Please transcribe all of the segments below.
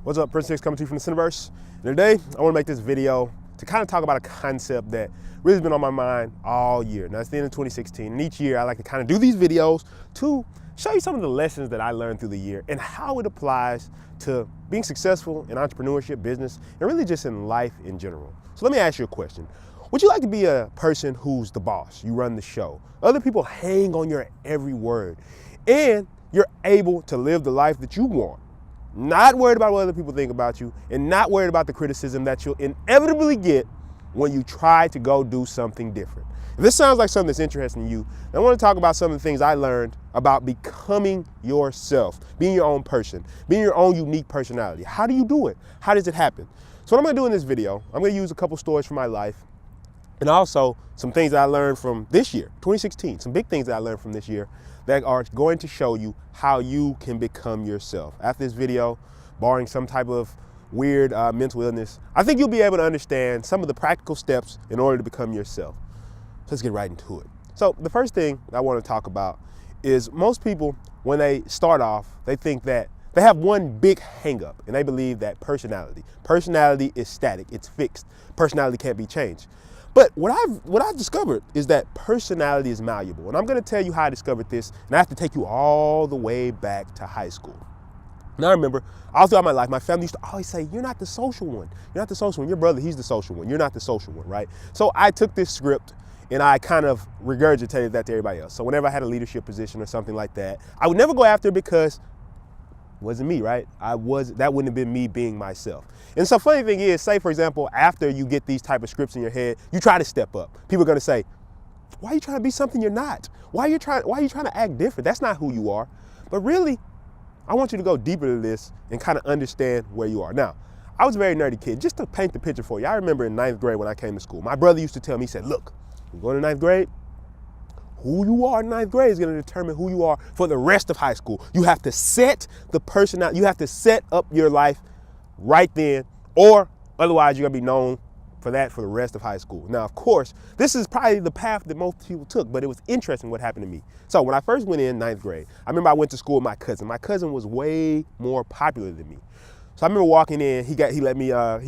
What's up, Prince coming to you from the Cineverse. And today, I want to make this video to kind of talk about a concept that really has been on my mind all year. Now, it's the end of 2016, and each year I like to kind of do these videos to show you some of the lessons that I learned through the year and how it applies to being successful in entrepreneurship, business, and really just in life in general. So let me ask you a question. Would you like to be a person who's the boss? You run the show. Other people hang on your every word, and you're able to live the life that you want. Not worried about what other people think about you, and not worried about the criticism that you'll inevitably get when you try to go do something different. If this sounds like something that's interesting to you, I want to talk about some of the things I learned about becoming yourself, being your own person, being your own unique personality. How do you do it? How does it happen? So what I'm going to do in this video, I'm going to use a couple stories from my life, and also some things that I learned from this year, 2016, some big things that I learned from this year that are going to show you how you can become yourself. After this video, barring some type of weird mental illness, I think you'll be able to understand some of the practical steps in order to become yourself. So let's get right into it. So the first thing I want to talk about is most people, when they start off, they think that they have one big hang up, and they believe that personality is static, it's fixed. Personality can't be changed. But what I've discovered is that personality is malleable. And I'm going to tell you how I discovered this, and I have to take you all the way back to high school. Now, I remember, all throughout my life, my family used to always say, you're not the social one. You're not the social one. Your brother, he's the social one. You're not the social one, right? So I took this script and I kind of regurgitated that to everybody else. So whenever I had a leadership position or something like that, I would never go after it because it wasn't me, right? That wouldn't have been me being myself. And so funny thing is, say for example, after you get these type of scripts in your head, you try to step up. People are gonna say, why are you trying to be something you're not? Why are you trying to act different? That's not who you are. But really, I want you to go deeper to this and kind of understand where you are. Now, I was a very nerdy kid. Just to paint the picture for you, I remember in 9th grade when I came to school, my brother used to tell me, he said, look, you're going to 9th grade, who you are in 9th grade is going to determine who you are for the rest of high school. You have to set the person out. You have to set up your life right then, or otherwise you're going to be known for that for the rest of high school. Now, of course, this is probably the path that most people took, but it was interesting what happened to me. So when I first went in 9th grade, I remember I went to school with my cousin. My cousin was way more popular than me. So I remember walking in, he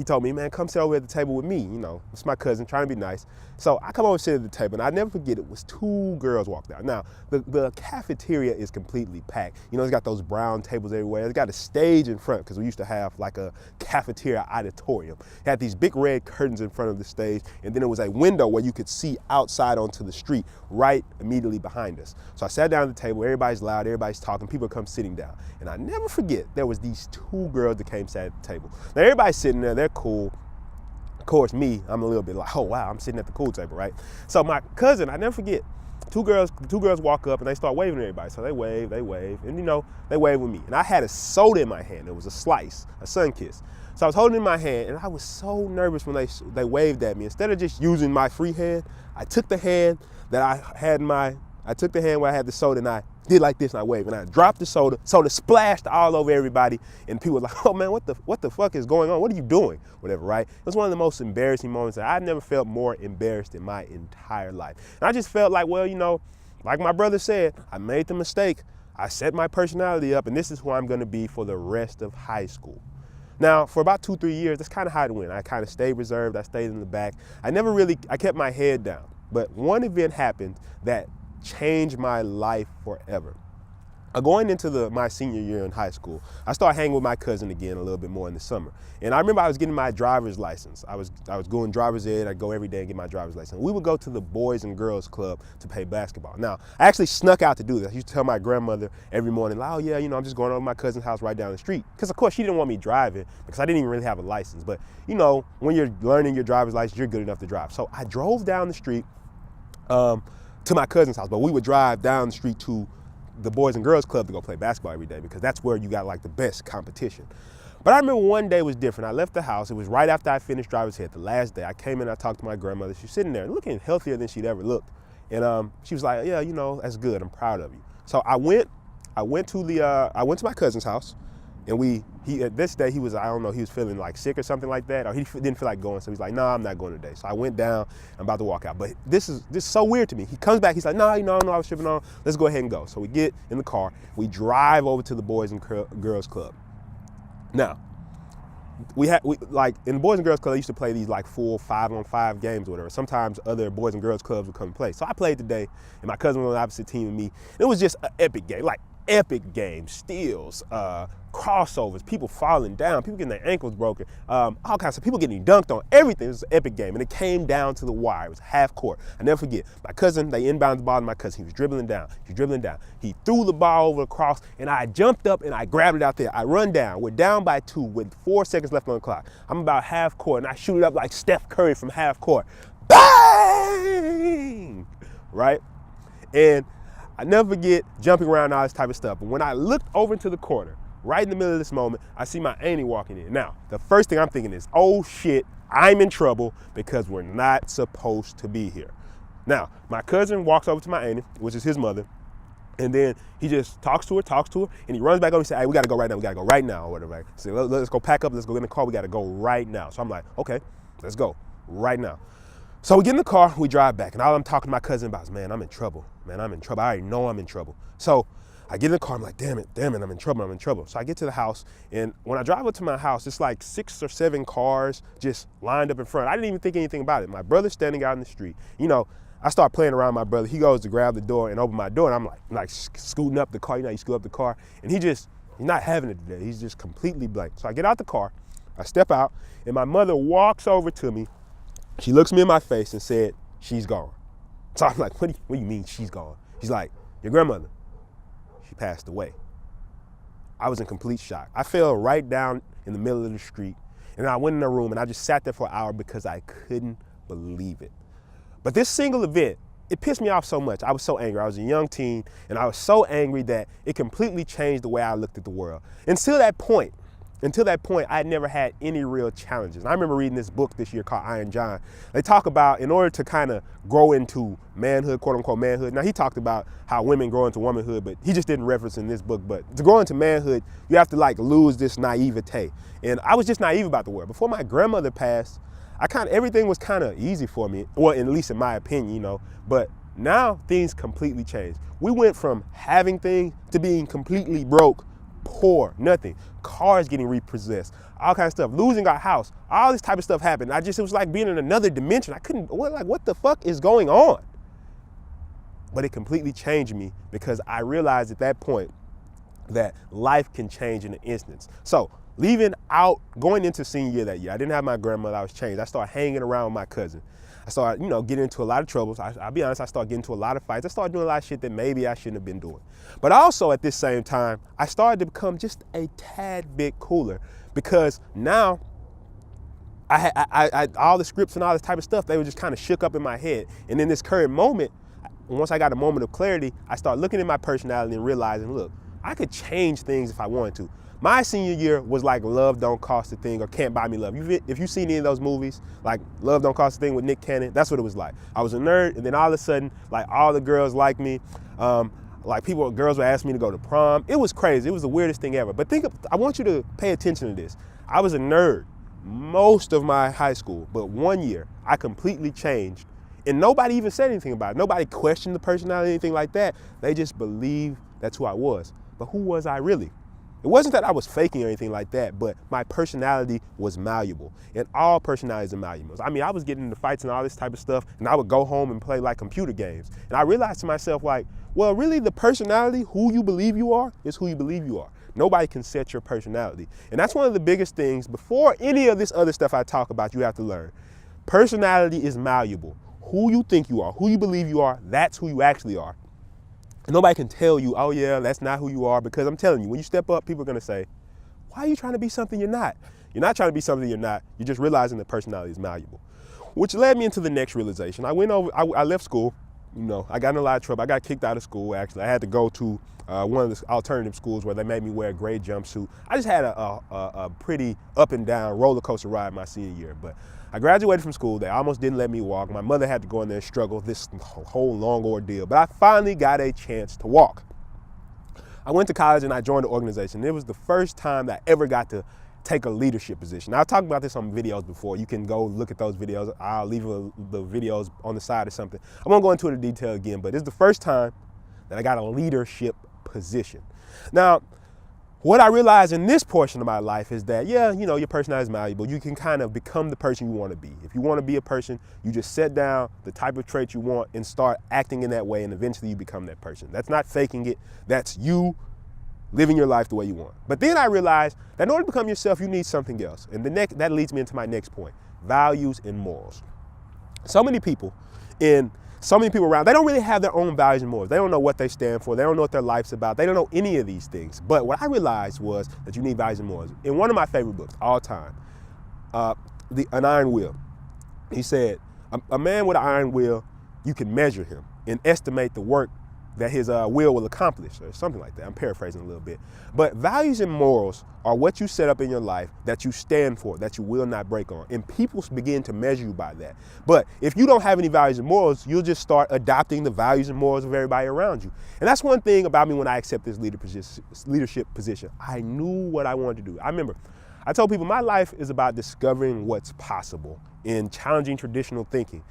told me, man, come sit over at the table with me. You know, it's my cousin, trying to be nice. So I come over and sit at the table, and I never forget, it was 2 girls walked out. Now, the cafeteria is completely packed. You know, it's got those brown tables everywhere. It's got a stage in front, because we used to have like a cafeteria auditorium. It had these big red curtains in front of the stage, and then there was a window where you could see outside onto the street right immediately behind us. So I sat down at the table, everybody's loud, everybody's talking, people come sitting down. And I never forget, there was these 2 girls that came sat at the table. Now everybody's sitting there, they're cool. Of course, me, I'm a little bit like, oh wow, I'm sitting at the cool table, right? So my cousin, I never forget, two girls walk up and they start waving at everybody. So they wave, and you know, they wave with me. And I had a soda in my hand. It was a slice, a Sun-Kiss. So I was holding it in my hand, and I was so nervous when they waved at me. Instead of just using my free hand, I took the hand that I had I took the hand where I had the soda, and I did like this, and I waved, and I dropped the soda. Soda splashed all over everybody, and people were like, oh man, what the fuck is going on? What are you doing? Whatever, right? It was one of the most embarrassing moments that I've never felt more embarrassed in my entire life. And I just felt like, well, you know, like my brother said, I made the mistake. I set my personality up, and this is who I'm gonna be for the rest of high school. Now, for about 2-3 years, that's kind of how it went. I kind of stayed reserved, I stayed in the back. I kept my head down. But one event happened that changed my life forever. Going into my senior year in high school, I started hanging with my cousin again a little bit more in the summer. And I remember I was getting my driver's license. I was going driver's ed. I'd go every day and get my driver's license. We would go to the Boys and Girls Club to play basketball. Now, I actually snuck out to do this. I used to tell my grandmother every morning, like, oh yeah, you know, I'm just going over to my cousin's house right down the street. Because of course she didn't want me driving because I didn't even really have a license. But you know, when you're learning your driver's license, you're good enough to drive. So I drove down the street to my cousin's house, but we would drive down the street to the Boys and Girls Club to go play basketball every day because that's where you got like the best competition. But I remember one day was different. I left the house. It was right after I finished driver's ed, the last day. I came in, I talked to my grandmother. She was sitting there looking healthier than she'd ever looked. And she was like, yeah, you know, that's good. I'm proud of you. So I went to my cousin's house, and at this day he was, I don't know, he was feeling like sick or something like that, or he didn't feel like going. So he's like, no, I'm not going today. So I went down, I'm about to walk out. But this is so weird to me. He comes back, he's like, no, I was tripping on. Let's go ahead and go. So we get in the car, we drive over to the Boys and Girls Club. Now, we like in the Boys and Girls Club, they used to play these like full 5-on-5 games or whatever. Sometimes other Boys and Girls Clubs would come and play. So I played today, and my cousin was on the opposite team of me. It was just an epic game, like epic game, steals, crossovers, people falling down, people getting their ankles broken, all kinds of people getting dunked on, everything. It was an epic game, and it came down to the wire. It was half court. I never forget, my cousin, they inbounded the ball to my cousin. He was dribbling down, He threw the ball over the cross, and I jumped up and I grabbed it out there. I run down, we're down by 2 with 4 seconds left on the clock. I'm about half court, and I shoot it up like Steph Curry from half court. Bang! Right? And I never forget jumping around and all this type of stuff. But when I looked over into the corner, right in the middle of this moment, I see my auntie walking in. Now, the first thing I'm thinking is, oh shit, I'm in trouble because we're not supposed to be here. Now, my cousin walks over to my auntie, which is his mother, and then he just talks to her, and he runs back over and says, hey, we gotta go right now, or whatever. Right? So let's go pack up, let's go get in the car, we gotta go right now. So I'm like, okay, let's go right now. So we get in the car, we drive back, and all I'm talking to my cousin about is, man, I'm in trouble. I already know I'm in trouble. So I get in the car, I'm like, damn it, I'm in trouble. So I get to the house, and when I drive up to my house, it's like 6 or 7 cars just lined up in front. I didn't even think anything about it. My brother's standing out in the street. You know, I start playing around with my brother. He goes to grab the door and open my door, and I'm like scooting up the car. You know, you scoot up the car, and he's not having it today. He's just completely blank. So I get out the car, I step out, and my mother walks over to me. She looks me in my face and said, she's gone. So I'm like, what do you mean she's gone? She's like, your grandmother, she passed away. I was in complete shock. I fell right down in the middle of the street, and I went in the room and I just sat there for an hour because I couldn't believe it. But this single event, it pissed me off so much. I was so angry. I was a young teen, and I was so angry that it completely changed the way I looked at the world. Until that point, I had never had any real challenges. And I remember reading this book this year called Iron John. They talk about, in order to kind of grow into manhood, quote unquote manhood. Now he talked about how women grow into womanhood, but he just didn't reference in this book. But to grow into manhood, you have to like lose this naivete. And I was just naive about the world. Before my grandmother passed, everything was kind of easy for me. Well, at least in my opinion, you know. But now things completely changed. We went from having things to being completely broke, poor, nothing. Cars getting repossessed, all kinds of stuff, losing our house, all this type of stuff happened. It was like being in another dimension. What the fuck is going on? But it completely changed me because I realized at that point that life can change in an instant. So going into senior year that year, I didn't have my grandmother, I was changed. I started hanging around with my cousin. I started, getting into a lot of troubles. I'll be honest, I started getting into a lot of fights. I started doing a lot of shit that maybe I shouldn't have been doing. But also at this same time, I started to become just a tad bit cooler because now I all the scripts and all this type of stuff, they were just kind of shook up in my head. And in this current moment, once I got a moment of clarity, I started looking at my personality and realizing, look, I could change things if I wanted to. My senior year was like Love Don't Cost a Thing or Can't Buy Me Love. If you've seen any of those movies, like Love Don't Cost a Thing with Nick Cannon, that's what it was like. I was a nerd, and then all of a sudden, like all the girls liked me. Girls would ask me to go to prom. It was crazy. It was the weirdest thing ever. But I want you to pay attention to this. I was a nerd most of my high school, but one year I completely changed, and nobody even said anything about it. Nobody questioned the personality, anything like that. They just believed that's who I was. But who was I really? It wasn't that I was faking or anything like that, but my personality was malleable. And all personalities are malleable. I mean, I was getting into fights and all this type of stuff, and I would go home and play like computer games. And I realized to myself, like, well, really the personality, who you believe you are, is who you believe you are. Nobody can set your personality. And that's one of the biggest things. Before any of this other stuff I talk about, you have to learn. Personality is malleable. Who you think you are, who you believe you are, that's who you actually are. And nobody can tell you, oh yeah, that's not who you are, because I'm telling you, when you step up, people are gonna say, why are you trying to be something you're not? You're not trying to be something you're not. You're just realizing that personality is malleable. Which led me into the next realization. I left school, I got in a lot of trouble. I got kicked out of school, actually. I had to go to one of the alternative schools where they made me wear a gray jumpsuit. I just had a pretty up and down roller coaster ride my senior year. But I graduated from school. They almost didn't let me walk. My mother had to go in there and struggle this whole long ordeal. But I finally got a chance to walk. I went to college and I joined the organization. It was the first time that I ever got to take a leadership position. Now, I've talked about this on videos before. You can go look at those videos. I'll leave the videos on the side or something. I won't go into it in detail again, but it's the first time that I got a leadership position. Now, what I realized in this portion of my life is that, yeah, your personality is malleable. You can kind of become the person you want to be. If you want to be a person, you just set down the type of trait you want and start acting in that way, and eventually you become that person. That's not faking it. That's you living your life the way you want. But then I realized that in order to become yourself, you need something else. And that leads me into my next point, values and morals. So many people around, they don't really have their own values and morals. They don't know what they stand for. They don't know what their life's about. They don't know any of these things. But what I realized was that you need values and morals. In one of my favorite books, all time, An Iron Will, he said, a man with an iron will, you can measure him and estimate the work that his will accomplish, or something like that. I'm paraphrasing a little bit. But values and morals are what you set up in your life that you stand for, that you will not break on. And people begin to measure you by that. But if you don't have any values and morals, you'll just start adopting the values and morals of everybody around you. And that's one thing about me when I accept this leadership position. I knew what I wanted to do. I remember, I told people my life is about discovering what's possible in challenging traditional thinking.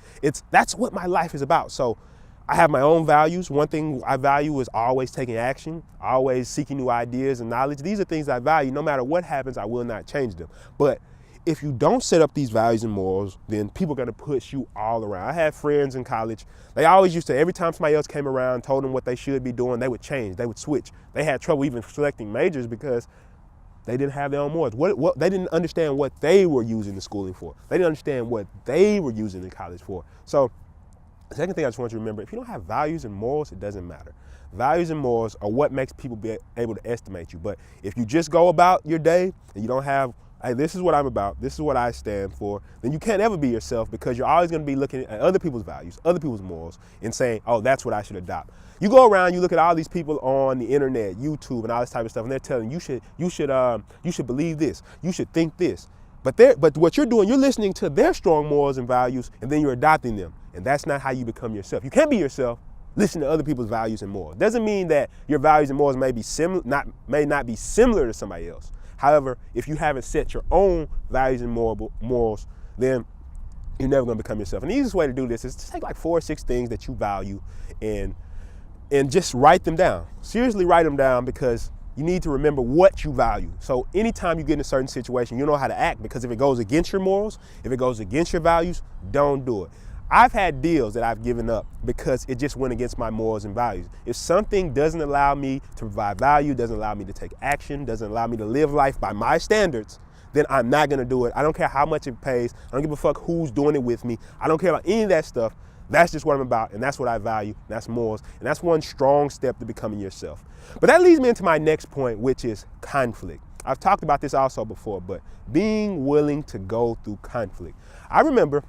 That's what my life is about. So I have my own values. One thing I value is always taking action, always seeking new ideas and knowledge. These are things I value. No matter what happens, I will not change them. But if you don't set up these values and morals, then people are going to push you all around. I had friends in college. They always used to, every time somebody else came around, told them what they should be doing, they would change, they would switch. They had trouble even selecting majors because they didn't have their own morals. They didn't understand what they were using the schooling for. They didn't understand what they were using the college for. So the second thing I just want you to remember, if you don't have values and morals, it doesn't matter. Values and morals are what makes people be able to estimate you. But if you just go about your day and you don't have, hey, this is what I'm about, this is what I stand for, then you can't ever be yourself, because you're always going to be looking at other people's values, other people's morals, and saying, oh, that's what I should adopt. You go around, you look at all these people on the internet, YouTube, and all this type of stuff, and they're telling you you should believe this, you should think this. But what you're doing, you're listening to their strong morals and values, and then you're adopting them. And that's not how you become yourself. You can't be yourself. Listen to other people's values and morals. Doesn't mean that your values and morals may not be similar to somebody else. However, if you haven't set your own values and morals, then you're never going to become yourself. And the easiest way to do this is to take like 4 or 6 things that you value and just write them down. Seriously, write them down, because you need to remember what you value. So anytime you get in a certain situation, you know how to act, because if it goes against your morals, if it goes against your values, don't do it. I've had deals that I've given up because it just went against my morals and values. If something doesn't allow me to provide value, doesn't allow me to take action, doesn't allow me to live life by my standards, then I'm not gonna do it. I don't care how much it pays. I don't give a fuck who's doing it with me. I don't care about any of that stuff. That's just what I'm about, and that's what I value, and that's morals, and that's one strong step to becoming yourself. But that leads me into my next point, which is conflict. I've talked about this also before, but being willing to go through conflict. I remember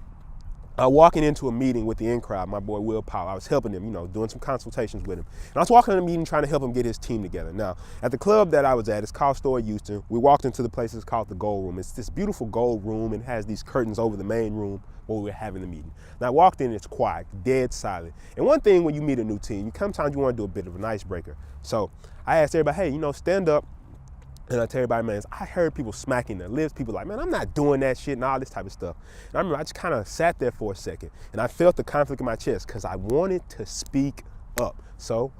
walking into a meeting with the in crowd, my boy Will Powell. I was helping him, doing some consultations with him. And I was walking in a meeting trying to help him get his team together. Now, at the club that I was at, it's called Story Houston. We walked into the place that's called the Gold Room. It's this beautiful gold room, and has these curtains over the main room where we were having the meeting. Now, I walked in, it's quiet, dead silent. And one thing when you meet a new team, sometimes you want to do a bit of an icebreaker. So I asked everybody, hey, stand up. And I tell everybody, man, I heard people smacking their lips. People like, man, I'm not doing that shit and all this type of stuff. And I remember I just kind of sat there for a second, and I felt the conflict in my chest because I wanted to speak up. So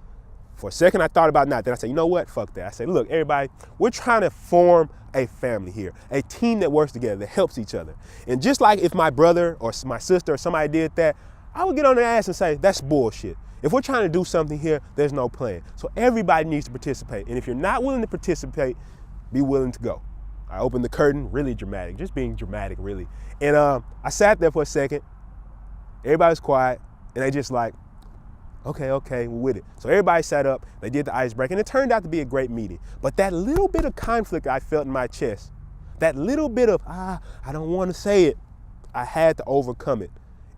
for a second, I thought about not. Then I said, you know what? Fuck that. I said, look, everybody, we're trying to form a family here, a team that works together, that helps each other. And just like if my brother or my sister or somebody did that, I would get on their ass and say, that's bullshit. If we're trying to do something here, there's no plan. So everybody needs to participate. And if you're not willing to participate, be willing to go. I opened the curtain, really dramatic, just being dramatic, really. And I sat there for a second. Everybody was quiet, and they just like, okay, we're with it. So everybody sat up, they did the icebreaker, and it turned out to be a great meeting. But that little bit of conflict I felt in my chest, that little bit of, I don't want to say it, I had to overcome it.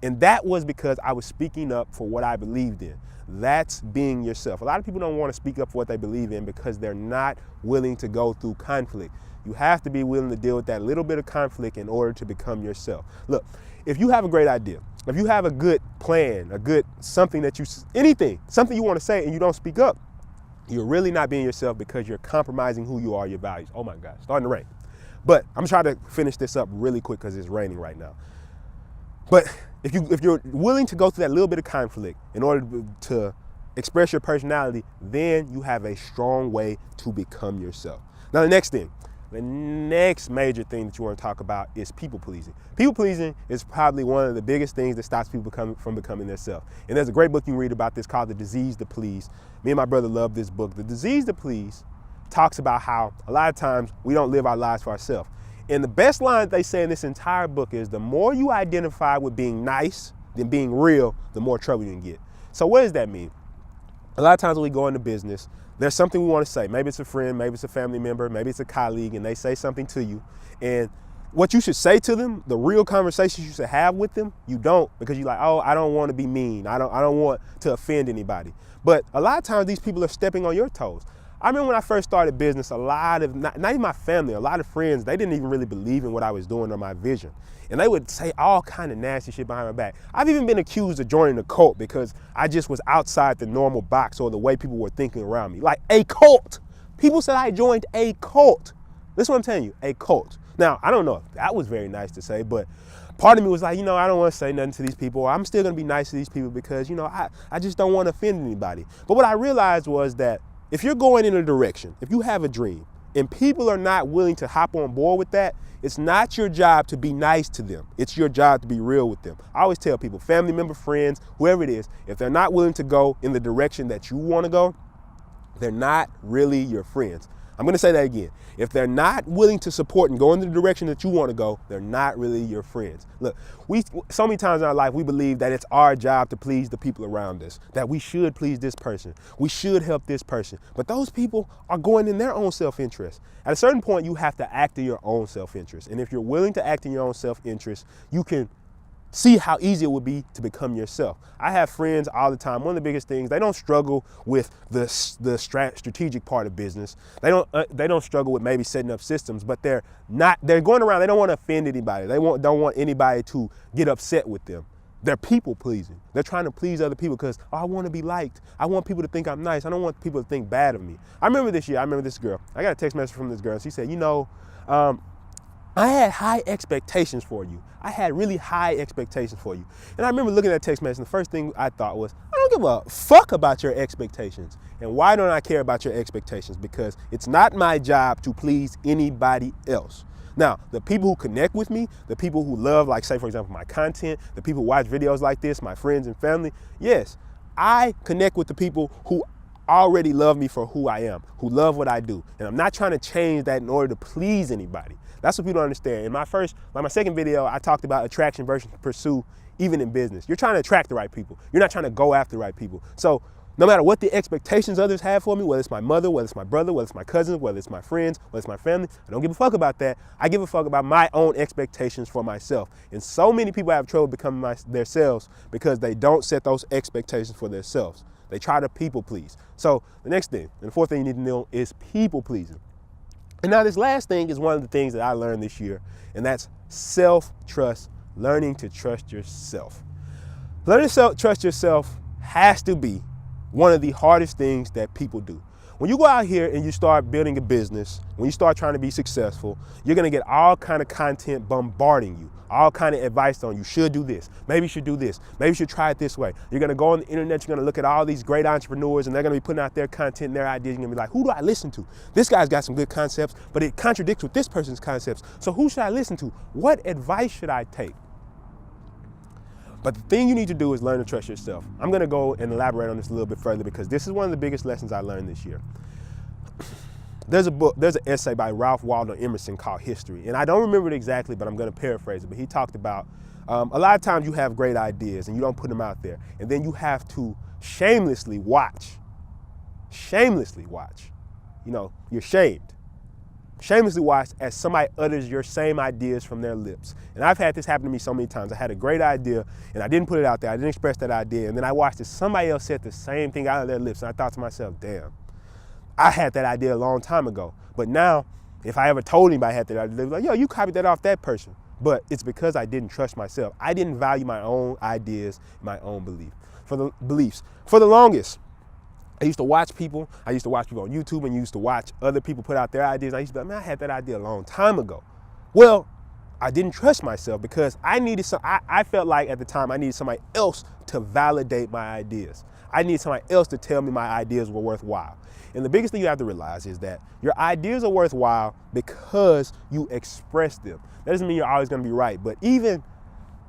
And that was because I was speaking up for what I believed in. That's being yourself. A lot of people don't want to speak up for what they believe in because they're not willing to go through conflict. You have to be willing to deal with that little bit of conflict in order to become yourself. Look, if you have a great idea, if you have a good plan, something you want to say and you don't speak up, you're really not being yourself because you're compromising who you are, your values. Oh my God, it's starting to rain. But I'm trying to finish this up really quick because it's raining right now. But if you're willing to go through that little bit of conflict in order to express your personality, then you have a strong way to become yourself. Now the next major thing that you want to talk about is people pleasing. People pleasing is probably one of the biggest things that stops people from becoming themselves. And there's a great book you can read about this called The Disease to Please. Me and my brother love this book. The Disease to Please talks about how a lot of times we don't live our lives for ourselves. And the best line that they say in this entire book is, the more you identify with being nice than being real, the more trouble you can get. So what does that mean? A lot of times when we go into business, there's something we want to say. Maybe it's a friend, maybe it's a family member, maybe it's a colleague, and they say something to you. And what you should say to them, the real conversations you should have with them, you don't, because you're like, oh, I don't want to be mean. I don't want to offend anybody. But a lot of times these people are stepping on your toes. I remember when I first started business, a lot of, not even my family, a lot of friends, they didn't even really believe in what I was doing or my vision. And they would say all kind of nasty shit behind my back. I've even been accused of joining a cult because I just was outside the normal box or the way people were thinking around me. Like a cult. People said I joined a cult. This is what I'm telling you, a cult. Now, I don't know if that was very nice to say, but part of me was like, I don't want to say nothing to these people. I'm still going to be nice to these people because, I just don't want to offend anybody. But what I realized was that if you're going in a direction, if you have a dream, and people are not willing to hop on board with that, it's not your job to be nice to them. It's your job to be real with them. I always tell people, family member, friends, whoever it is, if they're not willing to go in the direction that you want to go, they're not really your friends. I'm going to say that again. If they're not willing to support and go in the direction that you want to go, they're not really your friends. Look, so many times in our life, we believe that it's our job to please the people around us, that we should please this person, we should help this person. But those people are going in their own self-interest. At a certain point, you have to act in your own self-interest. And if you're willing to act in your own self-interest, you can see how easy it would be to become yourself. I have friends all the time. One of the biggest things, they don't struggle with the strategic part of business. They don't struggle with maybe setting up systems, but they're going around, they don't want to offend anybody. They don't want anybody to get upset with them. They're people pleasing. They're trying to please other people because, I want to be liked. I want people to think I'm nice. I don't want people to think bad of me. I remember this girl. I got a text message from this girl, and she said, I had high expectations for you. I had really high expectations for you. And I remember looking at that text message, and the first thing I thought was, I don't give a fuck about your expectations. And why don't I care about your expectations? Because it's not my job to please anybody else. Now, the people who connect with me, the people who love, like say, for example, my content, the people who watch videos like this, my friends and family, yes, I connect with the people who already love me for who I am, who love what I do. And I'm not trying to change that in order to please anybody. That's what people don't understand. In my second video, I talked about attraction versus pursue, even in business. You're trying to attract the right people. You're not trying to go after the right people. So no matter what the expectations others have for me, whether it's my mother, whether it's my brother, whether it's my cousins, whether it's my friends, whether it's my family, I don't give a fuck about that. I give a fuck about my own expectations for myself. And so many people have trouble becoming themselves because they don't set those expectations for themselves. They try to people please. So the next thing, and the fourth thing you need to know is people pleasing. And now this last thing is one of the things that I learned this year, and that's self-trust, learning to trust yourself. Learning to trust yourself has to be one of the hardest things that people do. When you go out here and you start building a business, when you start trying to be successful, you're gonna get all kind of content bombarding you, all kind of advice on you should do this, maybe you should do this, maybe you should try it this way. You're gonna go on the internet, you're gonna look at all these great entrepreneurs and they're gonna be putting out their content and their ideas. You're gonna be like, who do I listen to? This guy's got some good concepts, but it contradicts with this person's concepts. So who should I listen to? What advice should I take? But the thing you need to do is learn to trust yourself. I'm gonna go and elaborate on this a little bit further because this is one of the biggest lessons I learned this year. There's an essay by Ralph Waldo Emerson called History. And I don't remember it exactly, but I'm gonna paraphrase it. But he talked about a lot of times you have great ideas and you don't put them out there. And then you have to shamelessly watch. You're shamed. Shamelessly watch as somebody utters your same ideas from their lips. And I've had this happen to me so many times. I had a great idea and I didn't put it out there. I didn't express that idea. And then I watched as somebody else said the same thing out of their lips. And I thought to myself, damn, I had that idea a long time ago. But now, if I ever told anybody I had that idea, they'd be like, yo, you copied that off that person. But it's because I didn't trust myself. I didn't value my own ideas, my own beliefs. For the longest, I used to watch people on YouTube and used to watch other people put out their ideas. I used to be like, man, I had that idea a long time ago. Well, I didn't trust myself because I felt like at the time I needed somebody else to validate my ideas. I need somebody else to tell me my ideas were worthwhile. And the biggest thing you have to realize is that your ideas are worthwhile because you express them. That doesn't mean you're always going to be right, but even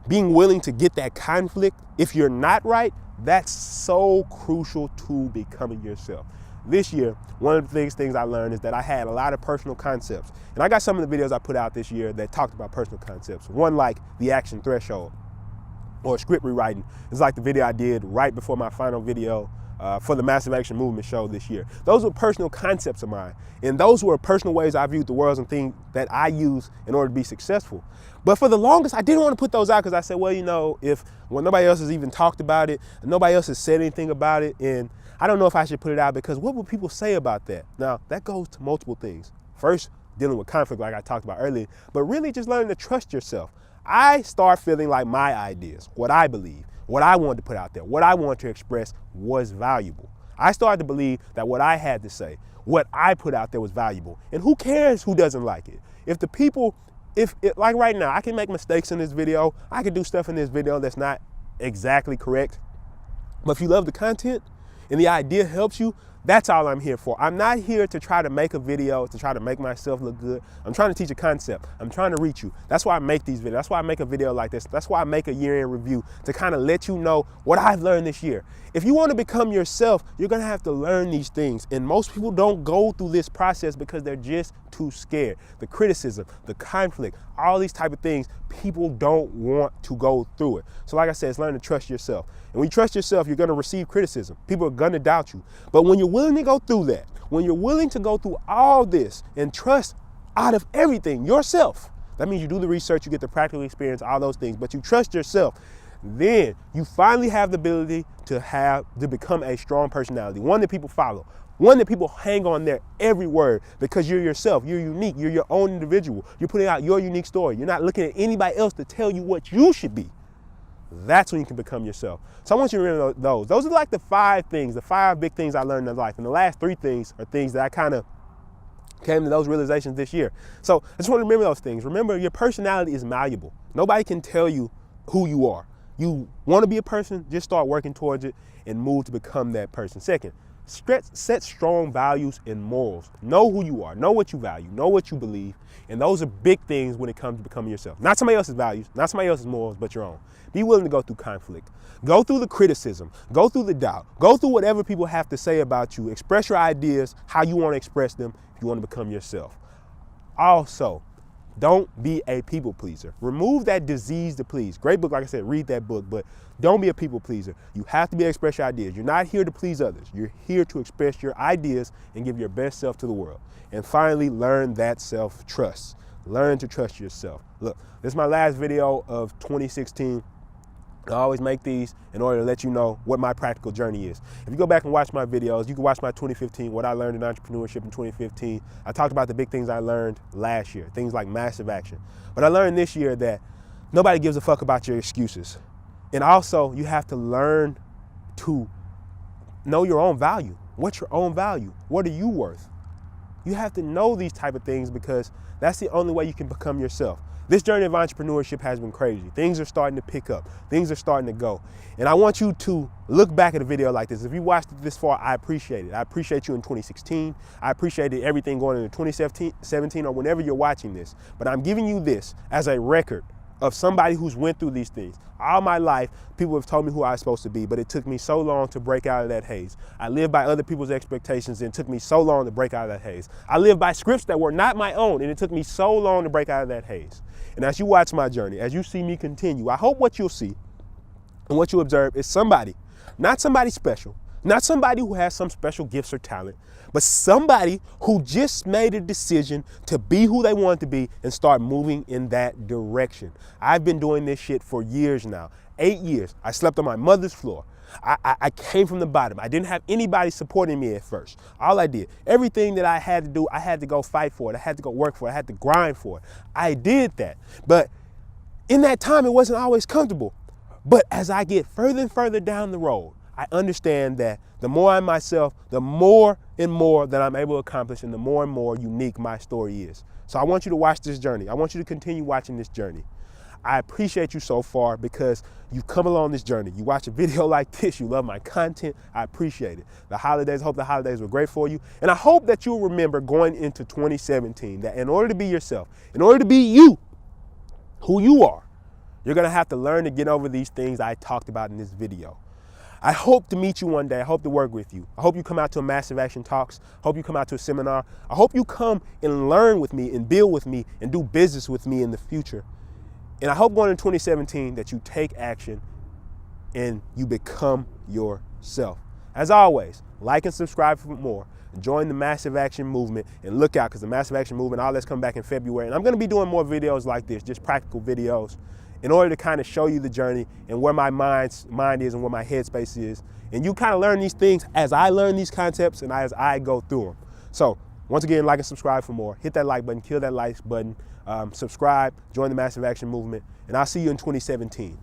being willing to get that conflict, if you're not right, that's so crucial to becoming yourself. This year, one of the biggest things I learned is that I had a lot of personal concepts. And I got some of the videos I put out this year that talked about personal concepts. One like the action threshold or script rewriting. It's like the video I did right before my final video for the Massive Action Movement show this year. Those were personal concepts of mine. And those were personal ways I viewed the world and things that I use in order to be successful. But for the longest, I didn't want to put those out because I said, well, you know, when nobody else has even talked about it, and nobody else has said anything about it, and I don't know if I should put it out because what will people say about that? Now, that goes to multiple things. First, dealing with conflict like I talked about earlier, but really just learning to trust yourself. I start feeling like my ideas, what I believe, what I wanted to put out there, what I wanted to express was valuable. I started to believe that what I had to say, what I put out there was valuable. And who cares who doesn't like it? Like right now, I can make mistakes in this video. I can do stuff in this video that's not exactly correct. But if you love the content and the idea helps you, that's all I'm here for. I'm not here to try to make a video, to try to make myself look good. I'm trying to teach a concept. I'm trying to reach you. That's why I make these videos. That's why I make a video like this. That's why I make a year-end review, to kind of let you know what I've learned this year. If you want to become yourself, you're going to have to learn these things. And most people don't go through this process because they're just too scared. The criticism, the conflict, all these type of things, people don't want to go through it. So like I said, it's learn to trust yourself. And when you trust yourself, you're going to receive criticism. People are going to doubt you. But when you're willing to go through that, when you're willing to go through all this and trust out of everything yourself, that means you do the research, you get the practical experience, all those things, but you trust yourself, then you finally have the ability to become a strong personality, one that people follow, one that people hang on their every word, because you're yourself, you're unique, you're your own individual, you're putting out your unique story, you're not looking at anybody else to tell you what you should be. That's when you can become yourself. So I want you to remember those. Those are like the 5 big things I learned in life. And the last 3 things are things that I kind of came to those realizations this year. So I just want to remember those things. Remember, your personality is malleable. Nobody can tell you who you are. You want to be a person, just start working towards it and move to become that person. Second, set strong values and morals. Know who you are, know what you value, know what you believe. And those are big things when it comes to becoming yourself. Not somebody else's values, not somebody else's morals, but your own. Be willing to go through conflict. Go through the criticism. Go through the doubt. Go through whatever people have to say about you. Express your ideas, how you want to express them if you want to become yourself. Also, don't be a people pleaser. Remove that disease to please. Great book, like I said, read that book, but don't be a people pleaser. You have to be able to express your ideas. You're not here to please others. You're here to express your ideas and give your best self to the world. And finally, learn that self-trust. Learn to trust yourself. Look, this is my last video of 2016. I always make these in order to let you know what my practical journey is. If you go back and watch my videos, you can watch my 2015, what I learned in entrepreneurship in 2015. I talked about the big things I learned last year, things like massive action. But I learned this year that nobody gives a fuck about your excuses. And also, you have to learn to know your own value. What's your own value? What are you worth? You have to know these type of things because that's the only way you can become yourself. This journey of entrepreneurship has been crazy. Things are starting to pick up. Things are starting to go. And I want you to look back at a video like this. If you watched it this far, I appreciate it. I appreciate you in 2016. I appreciated everything going into 2017 or whenever you're watching this. But I'm giving you this as a record of somebody who's went through these things. All my life, people have told me who I was supposed to be, but it took me so long to break out of that haze. I lived by other people's expectations, and it took me so long to break out of that haze. I lived by scripts that were not my own, and it took me so long to break out of that haze. And as you watch my journey, as you see me continue, I hope what you'll see and what you observe is somebody, not somebody special, not somebody who has some special gifts or talent, but somebody who just made a decision to be who they want to be and start moving in that direction. I've been doing this shit for years now, 8 years. I slept on my mother's floor. I came from the bottom. I didn't have anybody supporting me at first. All I did, everything that I had to do, I had to go fight for it. I had to go work for it. I had to grind for it. I did that. But in that time, it wasn't always comfortable. But as I get further and further down the road, I understand that the more I'm myself, the more and more that I'm able to accomplish, and the more and more unique my story is. So I want you to watch this journey. I want you to continue watching this journey. I appreciate you so far because you've come along this journey. You watch a video like this, you love my content, I appreciate it. The holidays, I hope the holidays were great for you. And I hope that you'll remember going into 2017 that in order to be yourself, in order to be you, who you are, you're gonna have to learn to get over these things I talked about in this video. I hope to meet you one day. I hope to work with you. I hope you come out to a Massive Action Talks. I hope you come out to a seminar. I hope you come and learn with me and build with me and do business with me in the future. And I hope going into 2017 that you take action and you become yourself. As always, like and subscribe for more. Join the Massive Action Movement and look out because the Massive Action Movement, all that's come back in February. And I'm going to be doing more videos like this, just practical videos, in order to kind of show you the journey and where my mind is and where my headspace is. And you kind of learn these things as I learn these concepts and as I go through them. So once again, like and subscribe for more. Hit that like button, kill that like button, subscribe, join the Massive Action Movement, and I'll see you in 2017.